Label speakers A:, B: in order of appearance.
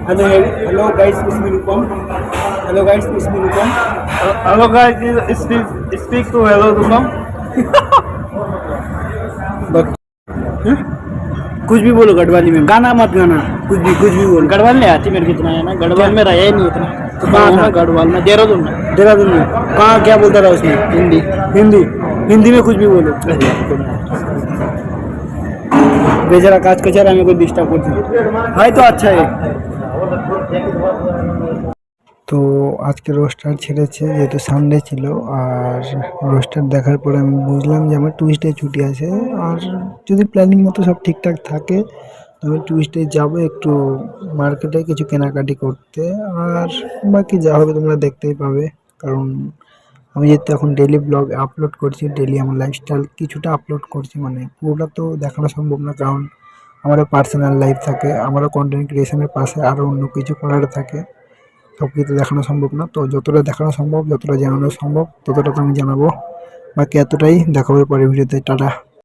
A: Hello hello guys, इसमें रूपम। Hello guys, इसमें रूपम।
B: Hello guys, speak to hello to come.
A: But कुछ भी बोलो गढ़वाली में, गाना मत गाना, कुछ भी बोलो।
B: गढ़वाल नहीं आती मेरे को इतना है ना, गढ़वाल में रहा ही नहीं इतना।
A: तो कहाँ था?
B: गढ़वाल में देहरादून में।
A: देहरादून में कहाँ क्या बोलता था उसमें?
B: हिंदी।
A: हिंदी। हिंदी में कुछ भी बोलो। बेचारा काज कचरा में कोई डिस्टर्ब करती है तो अच्छा है। তো আজকে রোস্টার ছেড়েছে যেহেতু সানডে ছিল, আর রোস্টার দেখার পরে আমি বুঝলাম যে আমার টুইসডে ছুটি আছে। আর যদি প্ল্যানিং মতো সব ঠিকঠাক থাকে আমি টুইসডে যাব একটু মার্কেটে কিছু কেনাকাটি করতে। আর বাকি যা হবে তোমরা দেখতেই পাবে, কারণ আমি যেহেতু এখন ডেলি ব্লগ আপলোড করছি, ডেলি আমার লাইফস্টাইল কিছুটা আপলোড করছি, মানে পুরোটা তো দেখানো সম্ভব না, কারণ আমারও পার্সোনাল লাইফ থাকে, আমারও কন্টেন্ট ক্রিয়েশনের পাশে আরও অন্য কিছু করার থাকে। সব কিছু দেখানো সম্ভব না, তো যতটা দেখানো সম্ভব, যতটা জানানো সম্ভব ততটা তো আমি জানাবো। বাকি এতটাই, দেখা হবে পরের ভিডিওতে। টাটা।